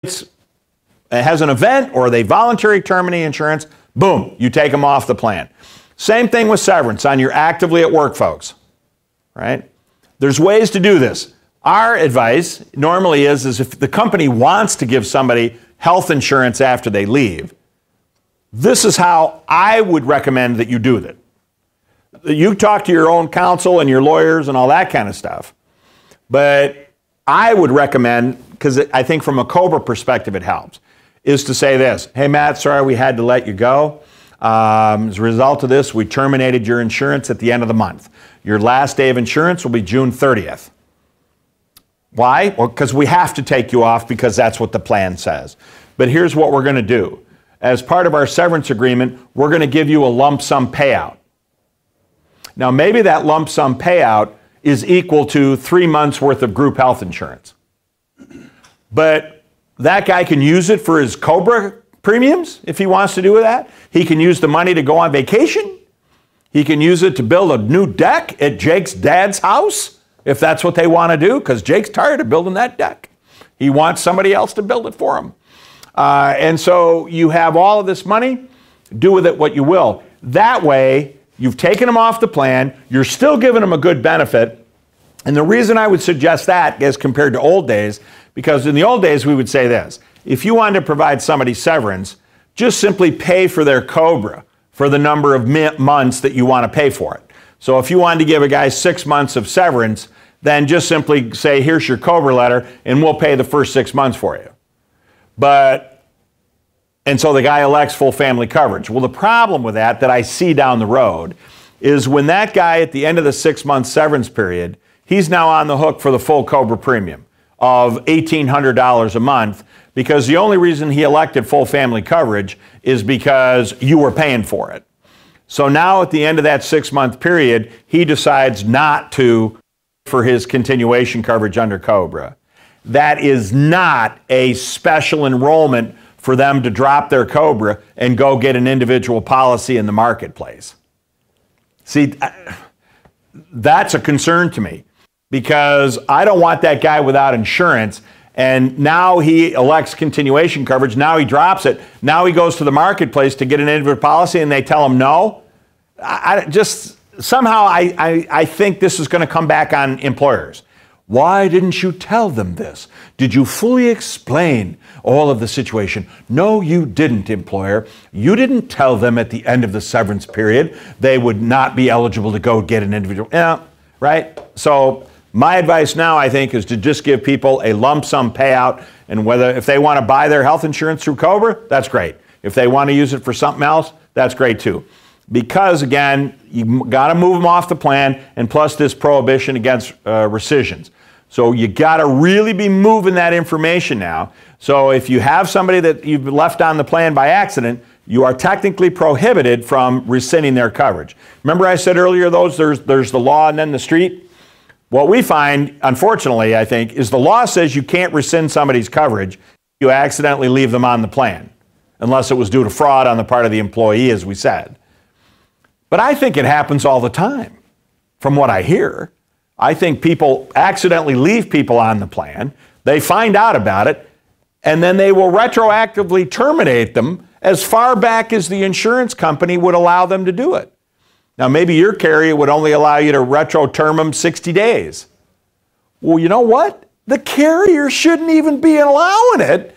it has an event or they voluntarily terminate insurance, boom, you take them off the plan. Same thing with severance on your actively at work folks, right? There's ways to do this. Our advice normally is if the company wants to give somebody health insurance after they leave, this is how I would recommend that you do that. You talk to your own counsel and your lawyers and all that kind of stuff. But I would recommend, because I think from a COBRA perspective it helps, is to say this: hey, Matt, sorry we had to let you go. As a result of this, we terminated your insurance at the end of the month. Your last day of insurance will be June 30th. Why? Well, because we have to take you off because that's what the plan says. But here's what we're going to do. As part of our severance agreement, we're going to give you a lump sum payout. Now, maybe that lump sum payout is equal to 3 months worth of group health insurance. But that guy can use it for his COBRA premiums if he wants to do that. He can use the money to go on vacation. He can use it to build a new deck at Jake's dad's house, if that's what they want to do, because Jake's tired of building that deck. He wants somebody else to build it for him. And so you have all of this money, do with it what you will. That way, you've taken them off the plan, you're still giving them a good benefit. And the reason I would suggest that as compared to old days, because in the old days we would say this: if you wanted to provide somebody severance, just simply pay for their COBRA for the number of months that you want to pay for it. So if you wanted to give a guy 6 months of severance, then just simply say, here's your COBRA letter, and we'll pay the first 6 months for you. And so the guy elects full family coverage. Well, the problem with that I see down the road is when that guy at the end of the 6 month severance period, he's now on the hook for the full COBRA premium of $1,800 a month, because the only reason he elected full family coverage is because you were paying for it. So now at the end of that 6 month period, he decides not to for his continuation coverage under COBRA. That is not a special enrollment for them to drop their COBRA and go get an individual policy in the marketplace. See, that's a concern to me, because I don't want that guy without insurance, and now he elects continuation coverage, now he drops it, now he goes to the marketplace to get an individual policy and they tell him no. Somehow I think this is going to come back on employers. Why didn't you tell them this? Did you fully explain all of the situation? No, you didn't, employer. You didn't tell them at the end of the severance period they would not be eligible to go get an individual. Yeah, right? So my advice now, I think, is to just give people a lump sum payout, and if they want to buy their health insurance through COBRA, that's great. If they want to use it for something else, that's great too. Because again, you got to move them off the plan, and plus this prohibition against rescissions. So you got to really be moving that information now. So if you have somebody that you've left on the plan by accident, you are technically prohibited from rescinding their coverage. Remember I said earlier, there's the law and then the street? What we find, unfortunately, I think, is the law says you can't rescind somebody's coverage if you accidentally leave them on the plan, unless it was due to fraud on the part of the employee, as we said. But I think it happens all the time, from what I hear. I think people accidentally leave people on the plan, they find out about it, and then they will retroactively terminate them as far back as the insurance company would allow them to do it. Now, maybe your carrier would only allow you to retro-term them 60 days. Well, you know what? The carrier shouldn't even be allowing it